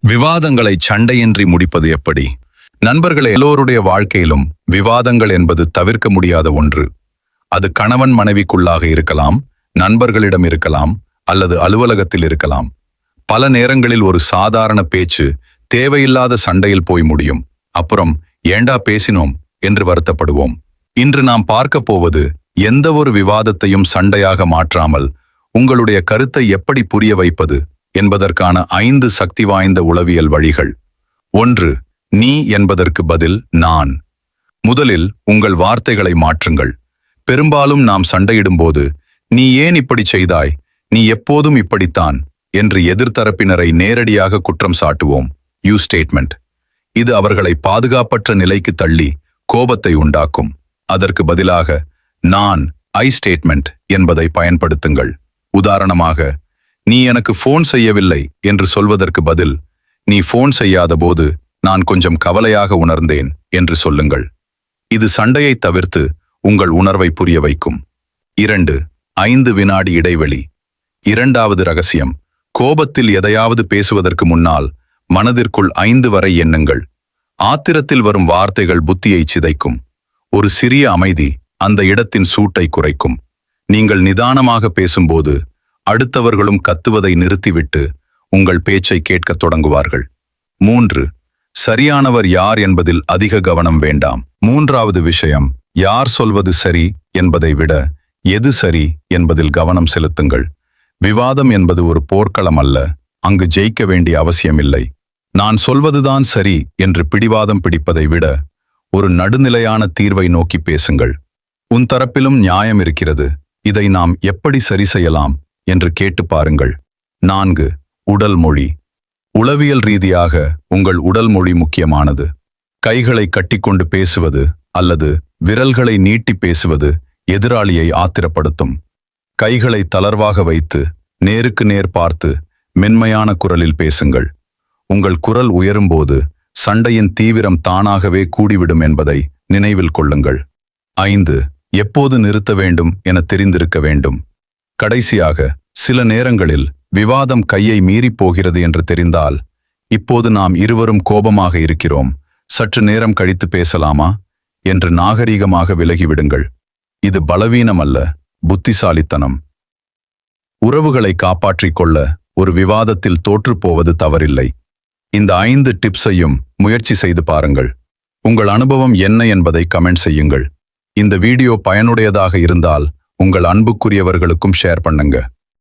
விவாதங்களை சண்டையின்றி முடிப்பது எப்படி? நண்பர்களே, எல்லோருடைய வாழ்க்கையிலும் விவாதங்கள் என்பது தவிர்க்க முடியாத ஒன்று. அது கணவன் மனைவிக்குள்ளாக இருக்கலாம், நண்பர்களிடம் இருக்கலாம், அல்லது அலுவலகத்தில் இருக்கலாம். பல நேரங்களில் ஒரு சாதாரண பேச்சு தேவையில்லாத சண்டையில் போய் முடியும். அப்புறம் ஏண்டா பேசினோம் என்று வருத்தப்படுவோம். இன்று நாம் பார்க்க போவது எந்த ஒரு விவாதத்தையும் சண்டையாக மாற்றாமல் உங்களுடைய கருத்தை எப்படி புரிய வைப்பது என்பதற்கான 5 சக்தி வாய்ந்த உளவியல் வழிகள். 1. நீ என்பதற்கு பதில் நான். முதலில் உங்கள் வார்த்தைகளை மாற்றுங்கள். பெரும்பாலும் நாம் சண்டையிடும்போது நீ ஏன் இப்படி செய்தாய், நீ எப்போதும் இப்படித்தான் என்று எதிர்த்தரப்பினரை நேரடியாக குற்றம் சாட்டுவோம். You statement. இது அவர்களை பாதுகாப்பற்ற நிலைக்கு தள்ளி கோபத்தை உண்டாக்கும். அதற்கு பதிலாக நான் ஐ ஸ்டேட்மெண்ட் என்பதை பயன்படுத்துங்கள். உதாரணமாக, நீ எனக்கு ஃபோன் செய்யவில்லை என்று சொல்வதற்கு பதில் நீ ஃபோன் செய்யாத போது நான் கொஞ்சம் கவலையாக உணர்ந்தேன் என்று சொல்லுங்கள். இது சண்டையை தவிர்த்து உங்கள் உணர்வை புரிய வைக்கும். 2. 5 வினாடி இடைவெளி. இரண்டாவது ரகசியம், கோபத்தில் எதையாவது பேசுவதற்கு முன்னால் மனதிற்குள் 5 வரை எண்ணுங்கள். ஆத்திரத்தில் வரும் வார்த்தைகள் புத்தியை சிதைக்கும். ஒரு சிறிய அமைதி அந்த இடத்தின் சூட்டை குறைக்கும். நீங்கள் நிதானமாக பேசும்போது அடுத்தவர்களும் கத்துவதை நிறுத்திவிட்டு உங்கள் பேச்சை கேட்கத் தொடங்குவார்கள். 3. சரியானவர் யார் என்பதில் அதிக கவனம் வேண்டாம். மூன்றாவது விஷயம், யார் சொல்வது சரி என்பதை விட எது சரி என்பதில் கவனம் செலுத்துங்கள். விவாதம் என்பது ஒரு போர்க்களம் அல்ல. அங்கு ஜெயிக்க வேண்டிய அவசியமில்லை. நான் சொல்வதுதான் சரி என்று பிடிவாதம் பிடிப்பதை விட ஒரு நடுநிலையான தீர்வை நோக்கி பேசுங்கள். உன் தரப்பிலும் நியாயம் இருக்கிறது, இதை நாம் எப்படி சரி செய்யலாம் என்று கேட்டு பாருங்கள். 4. உடல் மொழி. உளவியல் ரீதியாக உங்கள் உடல் மொழி முக்கியமானது. கைகளை கட்டிக்கொண்டு பேசுவது அல்லது விரல்களை நீட்டி பேசுவது எதிராளியை ஆத்திரப்படுத்தும். கைகளை தளர்வாக வைத்து நேருக்கு நேர் பார்த்து மென்மையான குரலில் பேசுங்கள். உங்கள் குரல் உயரும்போது சண்டையின் தீவிரம் தானாகவே கூடிவிடும் என்பதை நினைவில் கொள்ளுங்கள். 5. எப்போது நிறுத்த வேண்டும் என தெரிந்திருக்க வேண்டும். கடைசியாக, சில நேரங்களில் விவாதம் கையை மீறிப் போகிறது என்று தெரிந்தால், இப்போது நாம் இருவரும் கோபமாக இருக்கிறோம், சற்று நேரம் கழித்து பேசலாமா என்று நாகரீகமாக விலகிவிடுங்கள். இது பலவீனம் அல்ல, புத்திசாலித்தனம். உறவுகளை காப்பாற்றிக் கொள்ள ஒரு விவாதத்தில் தோற்றுப்போவது தவறில்லை. இந்த 5 டிப்ஸையும் முயற்சி செய்து பாருங்கள். உங்கள் அனுபவம் என்ன என்பதை கமெண்ட் செய்யுங்கள். இந்த வீடியோ பயனுடையதாக இருந்தால் உங்கள் அன்புக்குரியவர்களுக்கும் ஷேர் பண்ணுங்க.